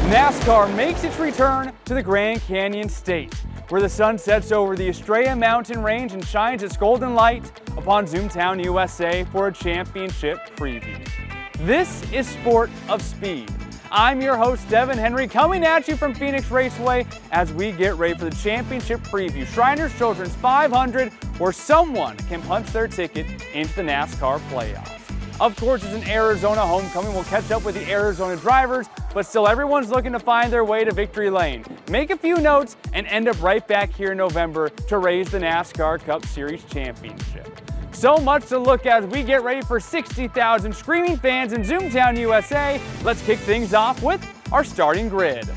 NASCAR makes its return to the Grand Canyon State, where the sun sets over the Estrella Mountain Range and shines its golden light upon Zoomtown, USA for a championship preview. This is Sport of Speed. I'm your host, Devon Henry, coming at you from Phoenix Raceway as we get ready for the championship preview, Shriners Children's 500, where someone can punch their ticket into the NASCAR playoffs. Of course, it's an Arizona homecoming. We'll catch up with the Arizona drivers, but still everyone's looking to find their way to victory lane. Make a few notes and end up right back here in November to raise the NASCAR Cup Series championship. So much to look at as we get ready for 60,000 screaming fans in Zoomtown, USA. Let's kick things off with our starting grid.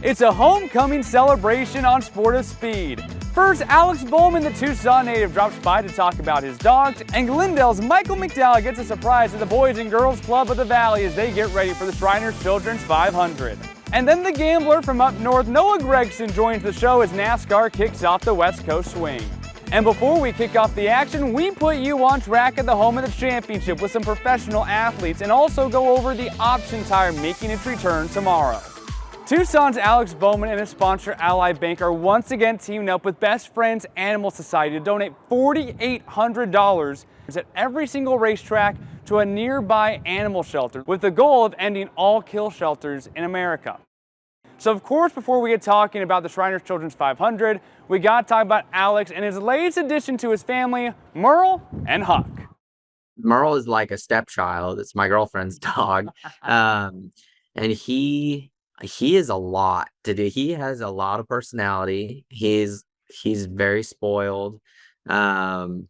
It's a homecoming celebration on Sport of Speed. First, Alex Bowman, the Tucson native, drops by to talk about his dogs, and Glendale's Michael McDowell gets a surprise at the Boys and Girls Club of the Valley as they get ready for the Shriners Children's 500. And then the gambler from up north, Noah Gragson, joins the show as NASCAR kicks off the West Coast swing. And before we kick off the action, we put you on track at the home of the championship with some professional athletes and also go over the option tire making its return tomorrow. Tucson's Alex Bowman and his sponsor Ally Bank are once again teaming up with Best Friends Animal Society to donate $4,800 at every single racetrack to a nearby animal shelter with the goal of ending all kill shelters in America. So of course, before we get talking about the Shriners Children's 500, we got to talk about Alex and his latest addition to his family, Merle and Huck. Merle is like a stepchild. It's my girlfriend's dog. And he is a lot to do. He has a lot of personality. He's very spoiled. So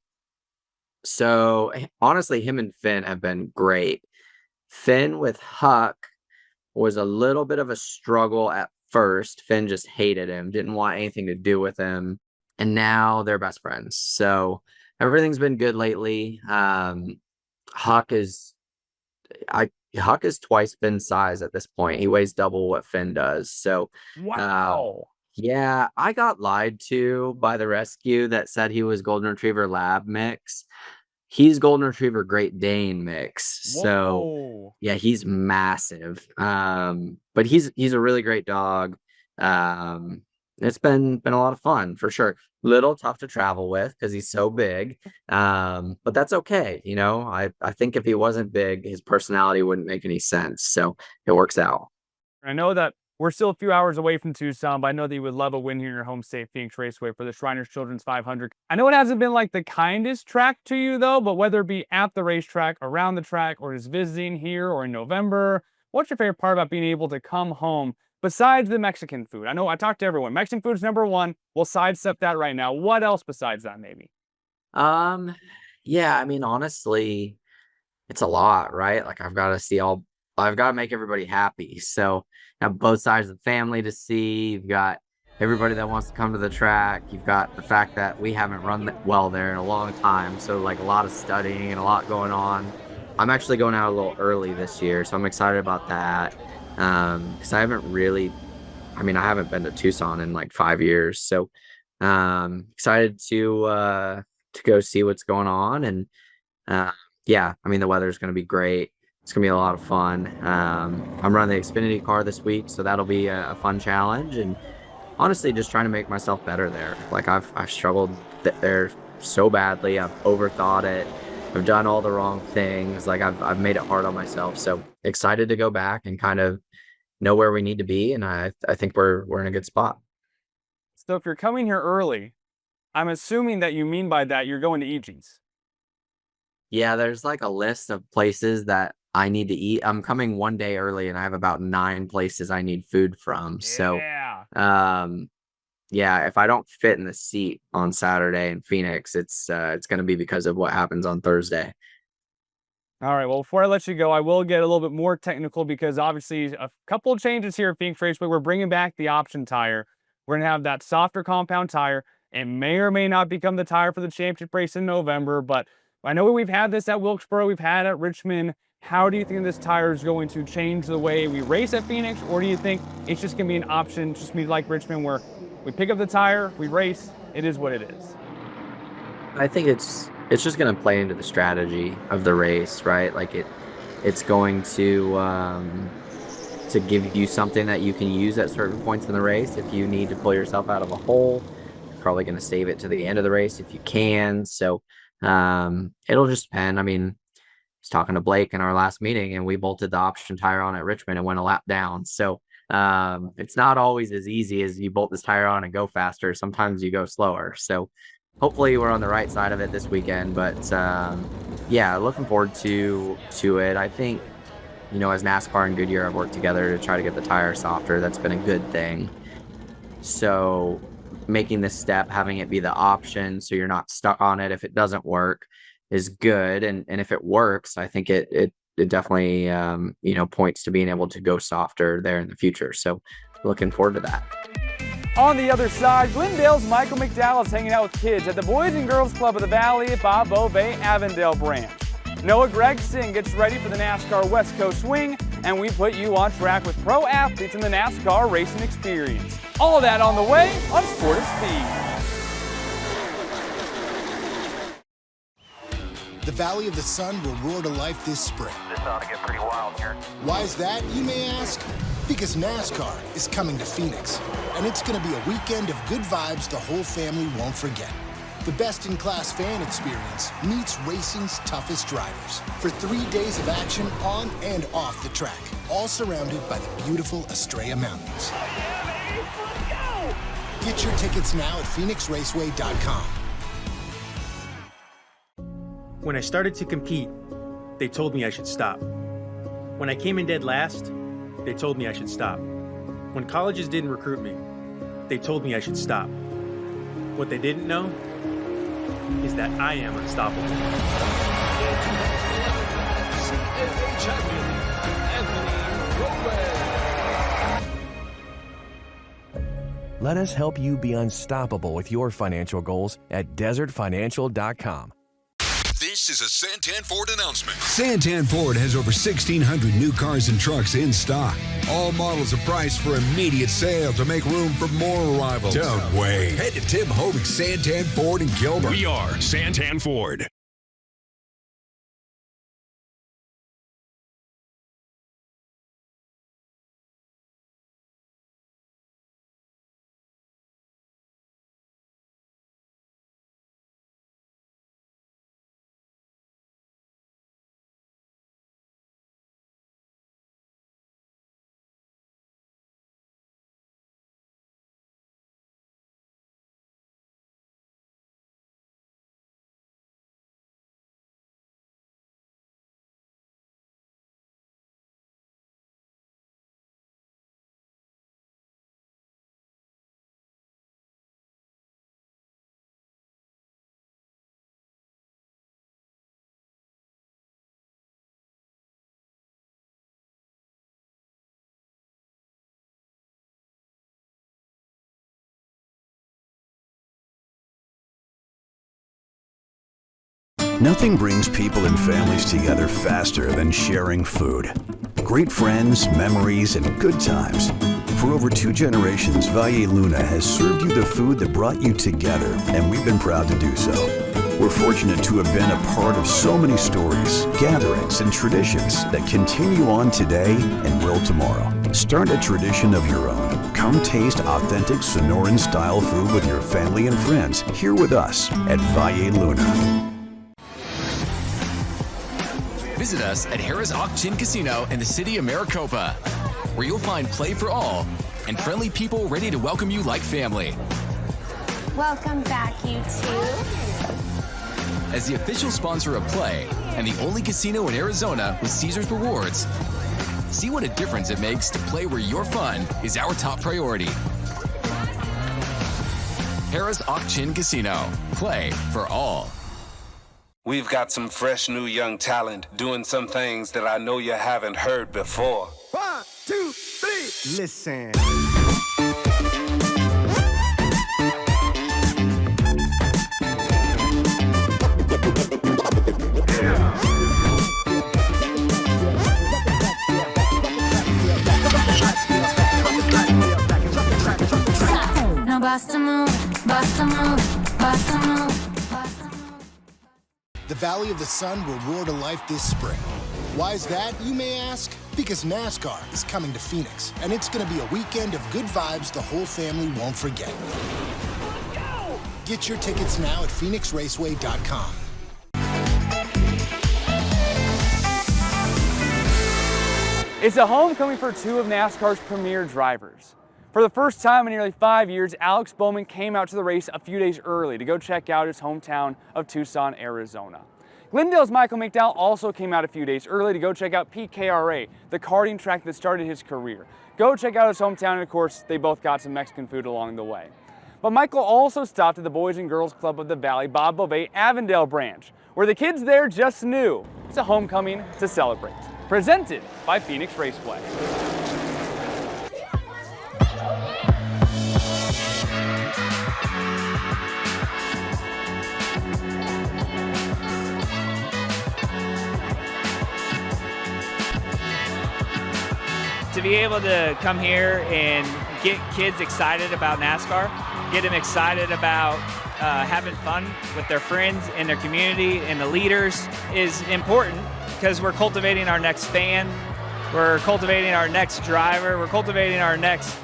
honestly, him and Finn have been great. Finn with Huck was a little bit of a struggle at first. Finn just hated him, didn't want anything to do with him. And now they're best friends. So everything's been good lately. Huck is twice Finn's size at this point. He weighs double what Finn does. So, wow. Yeah, I got lied to by the rescue that said he was Golden Retriever Lab mix. He's Golden Retriever Great Dane mix. Whoa. So, yeah, he's massive. But he's a really great dog. It's been a lot of fun for sure. Little tough to travel with because he's so big. But that's okay. You know, I think if he wasn't big, his personality wouldn't make any sense. So it works out. I know that we're still a few hours away from Tucson, but I know that you would love a win here in your home state, Phoenix Raceway, for the Shriners Children's 500. I know it hasn't been like the kindest track to you though, but whether it be at the racetrack, around the track, or just visiting here or in November, what's your favorite part about being able to come home besides the Mexican food? I know I talked to everyone. Mexican food's number one. We'll sidestep that right now. What else besides that maybe? Yeah, I mean, honestly, it's a lot, right? Like I've got to make everybody happy. So you have both sides of the family to see. You've got everybody that wants to come to the track. You've got the fact that we haven't run well there in a long time. So like a lot of studying and a lot going on. I'm actually going out a little early this year, so I'm excited about that. Because I haven't been to Tucson in like 5 years. So excited to go see what's going on. And yeah, I mean, the weather's going to be great. It's going to be a lot of fun. I'm running the Xfinity car this week, so that'll be a fun challenge. And honestly, just trying to make myself better there. Like I've struggled there so badly. I've overthought it. I've done all the wrong things. Like I've made it hard on myself. So excited to go back and kind of know where we need to be. And I think we're in a good spot. So if you're coming here early, I'm assuming that you mean by that you're going to EG's. Yeah, there's like a list of places that I need to eat. I'm coming one day early and I have about 9 places I need food from. Yeah. So, yeah, if I don't fit in the seat on Saturday in Phoenix, it's going to be because of what happens on Thursday. All right, well, before I let you go, I will get a little bit more technical because obviously a couple of changes here at Phoenix Raceway. We're bringing back the option tire. We're going to have that softer compound tire. It may or may not become the tire for the championship race in November, but I know we've had this at Wilkesboro, we've had it at Richmond. How do you think this tire is going to change the way we race at Phoenix, or do you think it's just going to be an option, just be like Richmond, where we pick up the tire, we race, it is what it is? I think it's just going to play into the strategy of the race, right? Like it's going to to give you something that you can use at certain points in the race. If you need to pull yourself out of a hole, you're probably going to save it to the end of the race if you can. So it'll just depend. I mean, I was talking to Blake in our last meeting, and we bolted the option tire on at Richmond and went a lap down. So it's not always as easy as you bolt this tire on and go faster. Sometimes you go slower. So hopefully we're on the right side of it this weekend. But yeah, looking forward to it. I think, as NASCAR and Goodyear have worked together to try to get the tire softer, that's been a good thing. So making this step, having it be the option so you're not stuck on it if it doesn't work, is good. And if it works, I think it definitely points to being able to go softer there in the future. So looking forward to that. On the other side, Glendale's Michael McDowell is hanging out with kids at the Boys and Girls Club of the Valley Avondale Branch. Noah Gragson gets ready for the NASCAR West Coast Swing, and we put you on track with pro athletes in the NASCAR Racing Experience. All that on the way on Sport at Speed. The Valley of the Sun will roar to life this spring. This ought to get pretty wild here. Why is that, you may ask? Because NASCAR is coming to Phoenix, and it's going to be a weekend of good vibes the whole family won't forget. The best-in-class fan experience meets racing's toughest drivers for 3 days of action on and off the track, all surrounded by the beautiful Estrella Mountains. Get your tickets now at PhoenixRaceway.com. When I started to compete, they told me I should stop. When I came in dead last, they told me I should stop. When colleges didn't recruit me, they told me I should stop. What they didn't know is that I am unstoppable. CNA champion, Anthony. Let us help you be unstoppable with your financial goals at desertfinancial.com. This is a Santan Ford announcement. Santan Ford has over 1,600 new cars and trucks in stock. All models are priced for immediate sale to make room for more arrivals. Don't wait. Head to Tim Hoving's Santan Ford in Gilbert. We are Santan Ford. Nothing brings people and families together faster than sharing food. Great friends, memories, and good times. For over 2 generations, Valle Luna has served you the food that brought you together, and we've been proud to do so. We're fortunate to have been a part of so many stories, gatherings, and traditions that continue on today and will tomorrow. Start a tradition of your own. Come taste authentic Sonoran-style food with your family and friends here with us at Valle Luna. Visit us at Harrah's Auction Casino in the city of Maricopa, where you'll find play for all and friendly people ready to welcome you like family. Welcome back, you two. As the official sponsor of Play and the only casino in Arizona with Caesars Rewards, see what a difference it makes to play where your fun is our top priority. Harrah's Auction Casino. Play for all. We've got some fresh new young talent doing some things that I know you haven't heard before. 1, 2, 3, listen. The Valley of the Sun will roar to life this spring. Why is that, you may ask? Because NASCAR is coming to Phoenix, and it's going to be a weekend of good vibes the whole family won't forget. Get your tickets now at PhoenixRaceway.com. It's a homecoming for two of NASCAR's premier drivers. For the first time in nearly 5 years, Alex Bowman came out to the race a few days early to go check out his hometown of Tucson, Arizona. Glendale's Michael McDowell also came out a few days early to go check out PKRA, the karting track that started his career. Go check out his hometown, and of course, they both got some Mexican food along the way. But Michael also stopped at the Boys and Girls Club of the Valley Avondale Branch, where the kids there just knew it's a homecoming to celebrate. Presented by Phoenix Raceway. To be able to come here and get kids excited about NASCAR, get them excited about having fun with their friends and their community and the leaders is important, because we're cultivating our next fan, we're cultivating our next driver, we're cultivating our next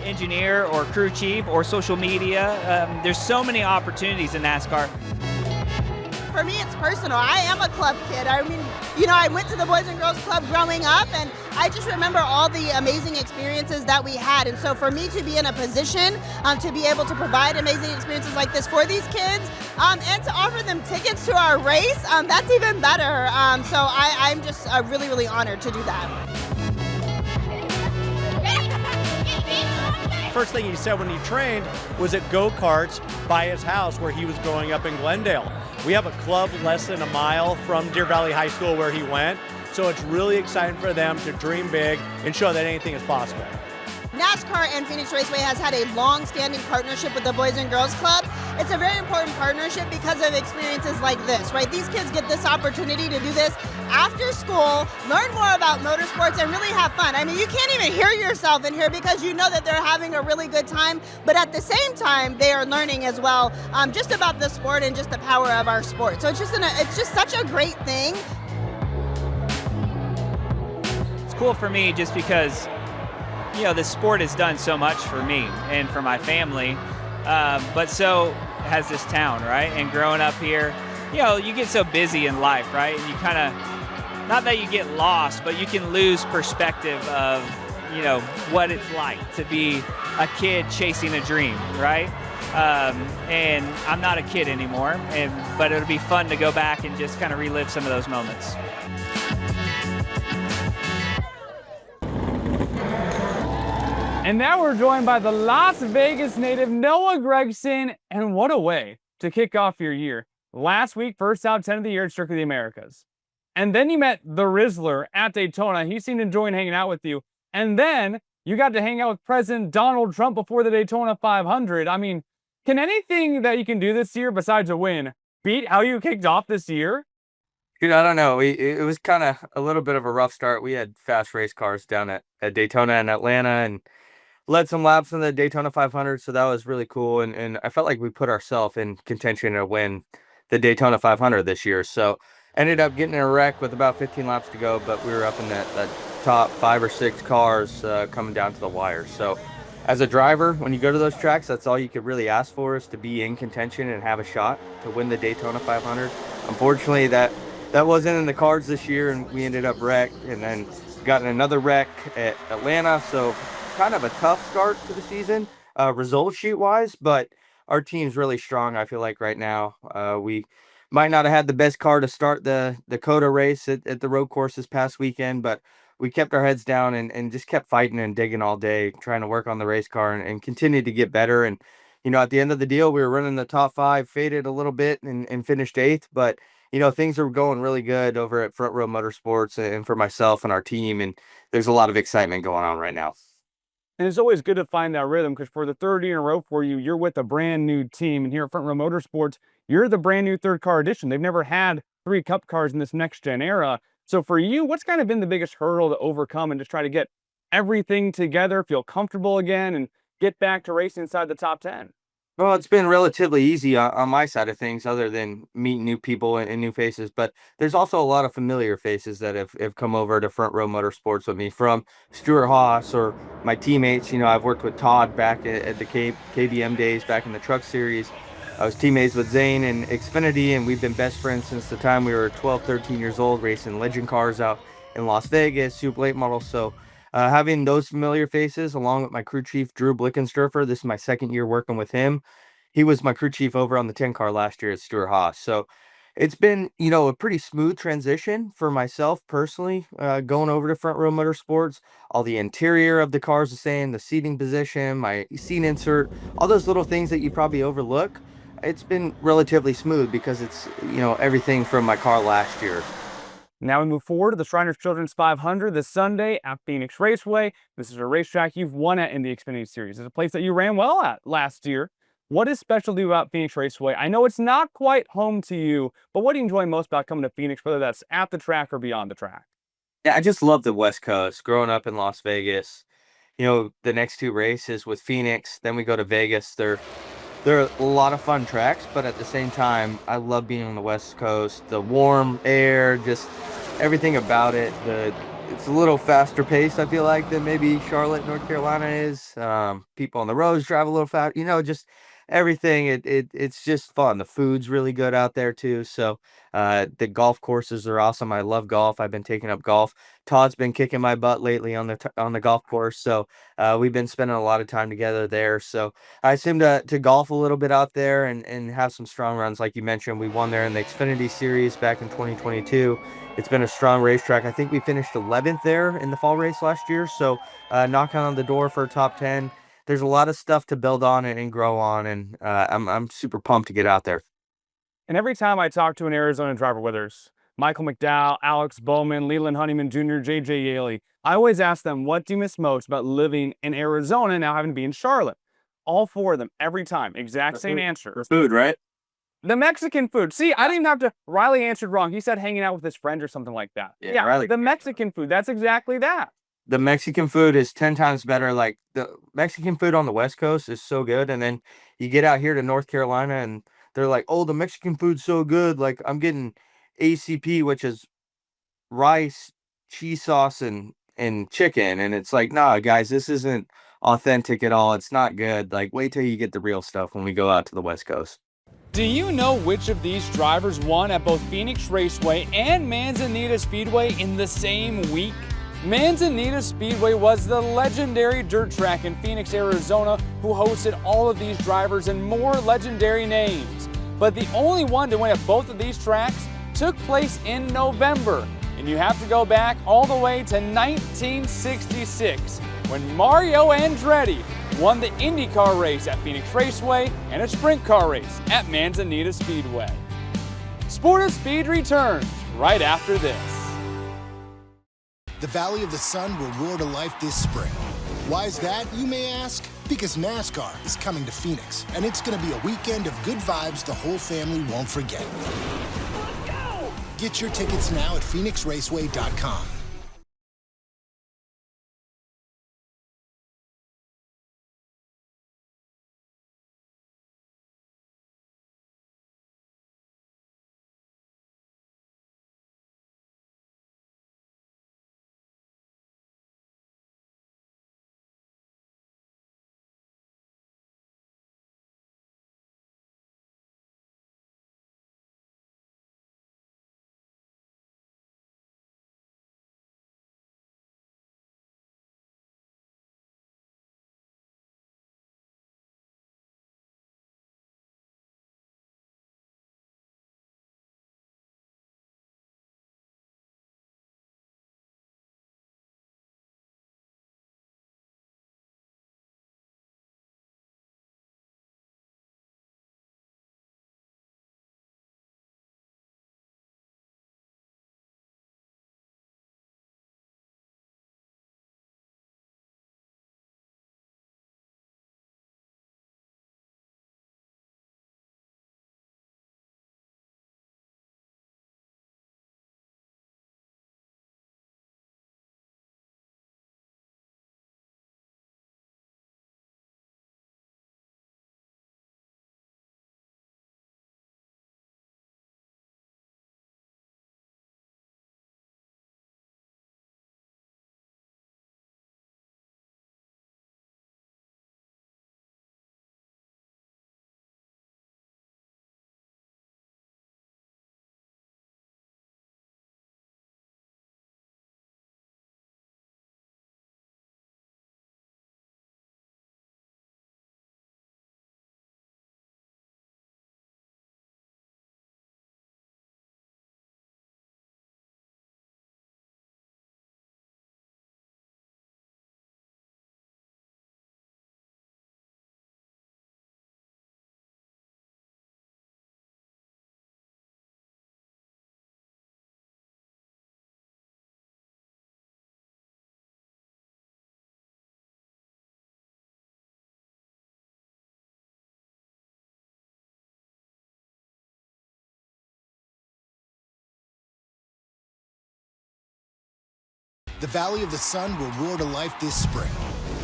engineer or crew chief or social media. There's so many opportunities in NASCAR. For me, it's personal. I am a club kid. I mean, you know, I went to the Boys and Girls Club growing up, and I just remember all the amazing experiences that we had. And so for me to be in a position to be able to provide amazing experiences like this for these kids, and to offer them tickets to our race, that's even better. So I'm just really, really honored to do that. First thing he said when he trained was at go-karts by his house where he was growing up in Glendale. We have a club less than a mile from Deer Valley High School where he went, so it's really exciting for them to dream big and show that anything is possible. NASCAR and Phoenix Raceway has had a long-standing partnership with the Boys and Girls Club. It's a very important partnership because of experiences like this, right? These kids get this opportunity to do this after school, learn more about motorsports, and really have fun. I mean, you can't even hear yourself in here because you know that they're having a really good time, but at the same time, they are learning as well just about the sport and just the power of our sport. So it's just such a great thing. It's cool for me just because, you know, the sport has done so much for me and for my family, but so has this town, right? And growing up here, you know, you get so busy in life, right? And you kind of, not that you get lost, but you can lose perspective of, you know, what it's like to be a kid chasing a dream, right? And I'm not a kid anymore, but it'll be fun to go back and just kind of relive some of those moments. And now we're joined by the Las Vegas native Noah Gragson, and what a way to kick off your year. Last week, first top 10 of the year at Circuit of the Americas. And then you met the Rizzler at Daytona. He seemed enjoying hanging out with you. And then you got to hang out with President Donald Trump before the Daytona 500. I mean, can anything that you can do this year besides a win beat how you kicked off this year? Dude, I don't know. It was kind of a little bit of a rough start. We had fast race cars down at Daytona and Atlanta, and led some laps in the Daytona 500, so that was really cool. And I felt like we put ourselves in contention to win the Daytona 500 this year. So ended up getting in a wreck with about 15 laps to go, but we were up in that top 5 or 6 cars coming down to the wire. So as a driver, when you go to those tracks, that's all you could really ask for, is to be in contention and have a shot to win the Daytona 500. Unfortunately, that wasn't in the cards this year, and we ended up wrecked, and then got in another wreck at Atlanta. So kind of a tough start to the season, result sheet wise, but our team's really strong. I feel like right now, we might not have had the best car to start the Dakota race at the road course this past weekend, but we kept our heads down and just kept fighting and digging all day, trying to work on the race car and continued to get better. And, you know, at the end of the deal, we were running the top 5, faded a little bit and finished 8th, but you know, things are going really good over at Front Row Motorsports and for myself and our team, and there's a lot of excitement going on right now. And it's always good to find that rhythm, because for the third year in a row for you, you're with a brand new team. And here at Front Row Motorsports, you're the brand new third car edition. They've never had 3 Cup cars in this next gen era. So for you, what's kind of been the biggest hurdle to overcome and just try to get everything together, feel comfortable again, and get back to racing inside the top 10? Well, it's been relatively easy on my side of things, other than meeting new people and new faces. But there's also a lot of familiar faces that have come over to Front Row Motorsports with me, from Stuart Haas or my teammates. You know, I've worked with Todd back at the KBM days back in the Truck Series. I was teammates with Zane and Xfinity, and we've been best friends since the time we were 12, 13 years old, racing legend cars out in Las Vegas, Super Late models. So having those familiar faces, along with my crew chief, Drew Blickensturfer, this is my second year working with him. He was my crew chief over on the 10 car last year at Stuart Haas. So it's been, a pretty smooth transition for myself personally, going over to Front Row Motorsports. All the interior of the cars the same, the seating position, my seat insert, all those little things that you probably overlook. It's been relatively smooth because it's, everything from my car last year. Now we move forward to the Shriners Children's 500 this Sunday at Phoenix Raceway. This is a racetrack you've won at in the Xfinity Series. It's a place that you ran well at last year. What is special to you about Phoenix Raceway? I know it's not quite home to you, but what do you enjoy most about coming to Phoenix, whether that's at the track or beyond the track? Yeah, I just love the West Coast. Growing up in Las Vegas, the next two races with Phoenix, then we go to Vegas. They're a lot of fun tracks, but at the same time, I love being on the West Coast. The warm air, just everything about it. It's a little faster paced, I feel like, than maybe Charlotte, North Carolina is. People on the roads drive a little fast, just everything. It's just fun. The food's really good out there too. So the golf courses are awesome. I love golf. I've been taking up golf. Todd's been kicking my butt lately on the golf course. So we've been spending a lot of time together there. So I seem to golf a little bit out there and have some strong runs. Like you mentioned, we won there in the Xfinity Series back in 2022. It's been a strong racetrack. I think we finished 11th there in the fall race last year. So knocking on the door for a top 10. There's a lot of stuff to build on and grow on, and I'm super pumped to get out there. And every time I talk to an Arizona driver, whether it's Michael McDowell, Alex Bowman, Leland Honeyman Jr., J.J. Yaley, I always ask them, what do you miss most about living in Arizona now having to be in Charlotte? All four of them, every time, exact same answer. For food, right? The Mexican food. See, I didn't even have to. Riley answered wrong. He said hanging out with his friend or something like that. Yeah, Riley. the Mexican food. That's exactly that. The Mexican food is 10 times better. Like, the Mexican food on the West Coast is so good. And then you get out here to North Carolina and they're like, oh, the Mexican food's so good. Like, I'm getting ACP, which is rice, cheese sauce, and chicken. And it's like, nah, guys, this isn't authentic at all. It's not good. Like, wait till you get the real stuff when we go out to the West Coast. Do you know which of these drivers won at both Phoenix Raceway and Manzanita Speedway in the same week? Manzanita Speedway was the legendary dirt track in Phoenix, Arizona, who hosted all of these drivers and more legendary names. But the only one to win at both of these tracks took place in November. And you have to go back all the way to 1966, when Mario Andretti won the IndyCar race at Phoenix Raceway and a sprint car race at Manzanita Speedway. Sport of Speed returns right after this. The Valley of the Sun will roar to life this spring. Why is that, you may ask? Because NASCAR is coming to Phoenix, and it's going to be a weekend of good vibes the whole family won't forget. Let's go! Get your tickets now at phoenixraceway.com. the Valley of the Sun will roar to life this spring.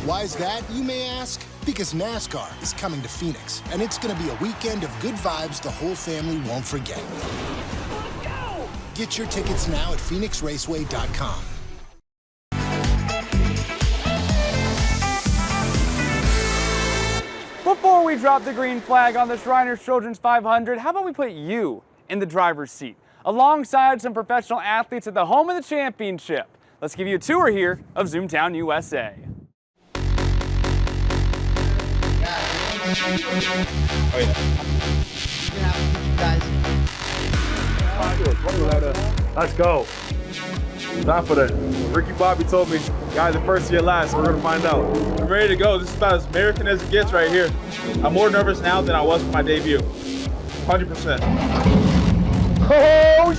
Why is that, you may ask? Because NASCAR is coming to Phoenix, and it's going to be a weekend of good vibes the whole family won't forget. Let's go! Get your tickets now at phoenixraceway.com. Before we drop the green flag on the Shriners Children's 500, how about we put you in the driver's seat, alongside some professional athletes at the home of the championship. Let's give you a tour here of Zoomtown, USA. Oh, yeah. Let's go. Time for that. Ricky Bobby told me, guys, the first year last, so we're gonna find out. I'm ready to go. This is about as American as it gets right here. I'm more nervous now than I was for my debut. 100%. Oh,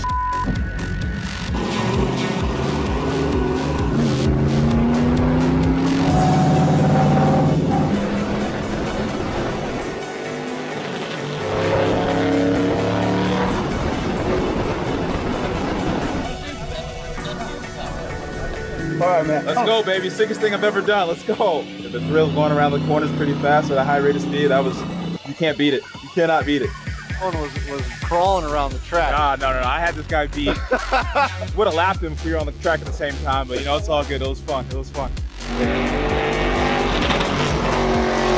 all right, man. Let's go, baby. Sickest thing I've ever done. Let's go. The thrill going around the corners pretty fast at a high rate of speed. You can't beat it. You cannot beat it. One was crawling around the track. No. I had this guy beat. Would have lapped him if we were on the track at the same time, but it's all good. It was fun.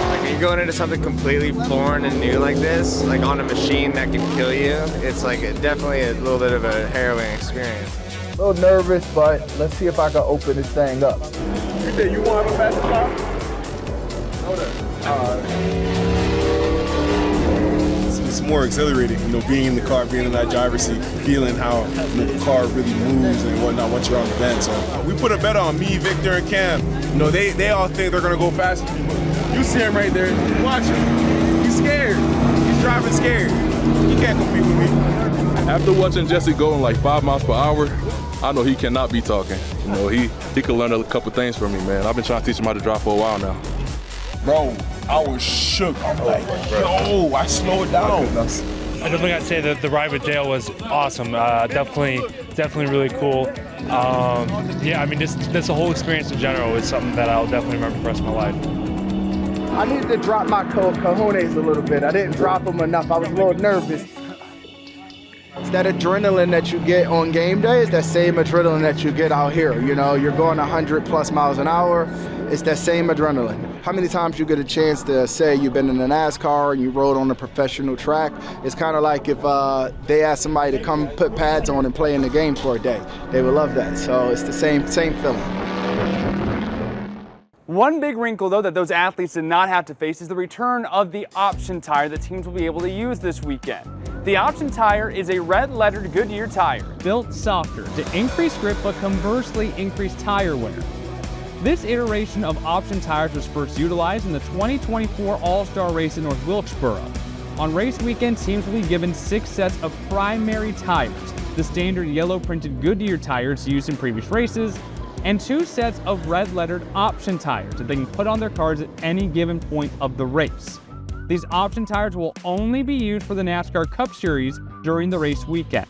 Like when you're going into something completely foreign and new like this, like on a machine that can kill you, it's like definitely a little bit of a harrowing experience. A little nervous, but let's see if I can open this thing up. You think you want to have a faster car? It's more exhilarating, being in the car, being in that driver's seat, feeling how the car really moves and whatnot once you're on the bench. So we put a bet on me, Victor, and Cam. They all think they're gonna go faster than me, but you see him right there. Watch him. He's scared. He's driving scared. He can't compete with me. After watching Jesse going like 5 miles per hour, I know he cannot be talking. He could learn a couple things from me, man. I've been trying to teach him how to drive for a while now. Bro, I was shook. I'm like, yo, I slowed down. I definitely got to say that the ride with Dale was awesome. Definitely really cool. Yeah, I mean, this the whole experience in general is something that I'll definitely remember for the rest of my life. I needed to drop my cojones a little bit. I didn't drop them enough. I was a little nervous. It's that adrenaline that you get on game day. It's that same adrenaline that you get out here. You're going 100+ miles an hour. It's that same adrenaline. How many times you get a chance to say you've been in a NASCAR and you rode on a professional track? It's kind of like if they asked somebody to come put pads on and play in the game for a day. They would love that. So it's the same feeling. One big wrinkle, though, that those athletes did not have to face is the return of the option tire that teams will be able to use this weekend. The option tire is a red-lettered Goodyear tire, built softer to increase grip but conversely increase tire wear. This iteration of option tires was first utilized in the 2024 All-Star race in North Wilkesboro. On race weekend, teams will be given 6 sets of primary tires, the standard yellow-printed Goodyear tires used in previous races, and 2 sets of red-lettered option tires that they can put on their cars at any given point of the race. These option tires will only be used for the NASCAR Cup Series during the race weekend.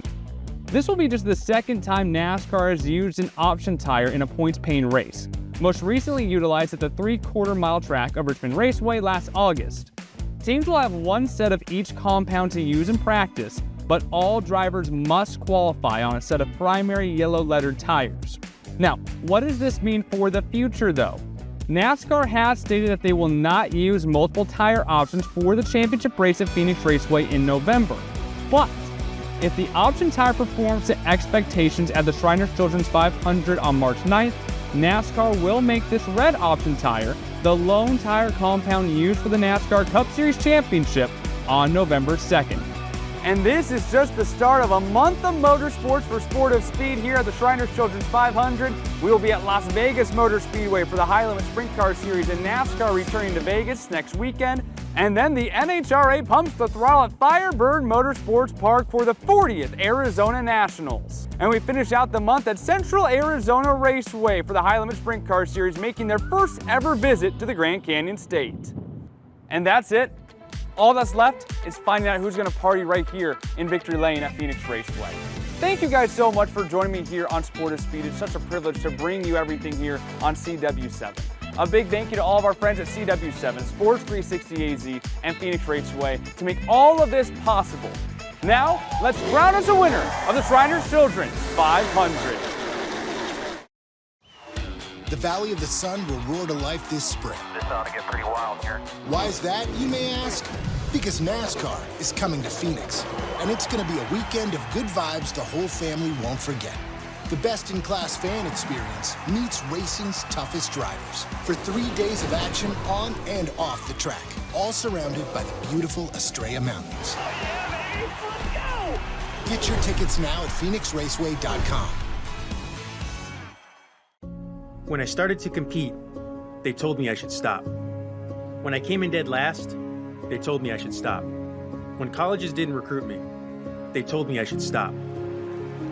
This will be just the second time NASCAR has used an option tire in a points-paying race, most recently utilized at the 3/4 mile track of Richmond Raceway last August. Teams will have 1 set of each compound to use in practice, but all drivers must qualify on a set of primary yellow-lettered tires. Now, what does this mean for the future, though? NASCAR has stated that they will not use multiple tire options for the championship race at Phoenix Raceway in November. But if the option tire performs to expectations at the Shriners Children's 500 on March 9th, NASCAR will make this red option tire the lone tire compound used for the NASCAR Cup Series Championship on November 2nd. And this is just the start of a month of motorsports for Sport of Speed here at the Shriners Children's 500. We will be at Las Vegas Motor Speedway for the High Limit Sprint Car Series, and NASCAR returning to Vegas next weekend. And then the NHRA pumps the throttle at Firebird Motorsports Park for the 40th Arizona Nationals. And we finish out the month at Central Arizona Raceway for the High Limit Sprint Car Series, making their first ever visit to the Grand Canyon State. And that's it. All that's left is finding out who's going to party right here in Victory Lane at Phoenix Raceway. Thank you guys so much for joining me here on Sport of Speed. It's such a privilege to bring you everything here on CW7. A big thank you to all of our friends at CW7, Sports 360 AZ, and Phoenix Raceway to make all of this possible. Now, let's crown us a winner of the Shriners Children's 500. The Valley of the Sun will roar to life this spring. This ought to get pretty wild here. Why is that, you may ask? Because NASCAR is coming to Phoenix, and it's going to be a weekend of good vibes the whole family won't forget. The best-in-class fan experience meets racing's toughest drivers for 3 days of action on and off the track, all surrounded by the beautiful Estrella Mountains. Get your tickets now at phoenixraceway.com. When I started to compete, they told me I should stop. When I came in dead last, they told me I should stop. When colleges didn't recruit me, they told me I should stop.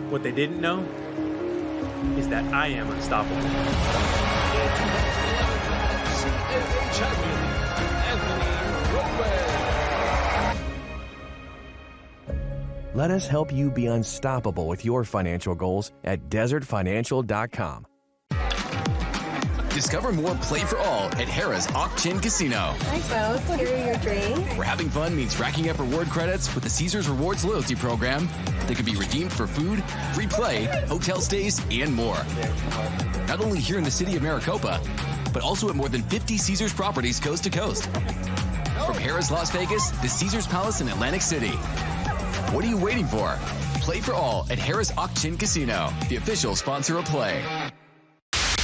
What they didn't know is that I am unstoppable. Let us help you be unstoppable with your financial goals at desertfinancial.com. Discover more Play for All at Harrah's Auction Casino. Hi, folks. Here are your drinks. Where having fun means racking up reward credits with the Caesars Rewards loyalty program that can be redeemed for food, free play, hotel stays, and more. Not only here in the city of Maricopa, but also at more than 50 Caesars properties coast to coast. From Harrah's Las Vegas to Caesars Palace in Atlantic City. What are you waiting for? Play for All at Harrah's Auction Casino, the official sponsor of Play.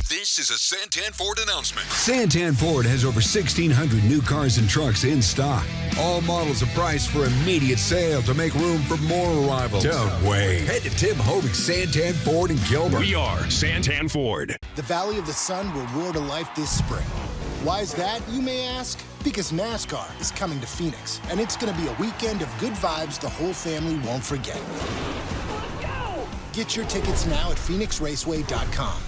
This is a Santan Ford announcement. Santan Ford has over 1,600 new cars and trucks in stock. All models are priced for immediate sale to make room for more arrivals. Don't wait. Head to Tim Hoving's Santan Ford in Gilbert. We are Santan Ford. The Valley of the Sun will roar to life this spring. Why is that, you may ask? Because NASCAR is coming to Phoenix, and it's going to be a weekend of good vibes the whole family won't forget. Get your tickets now at phoenixraceway.com.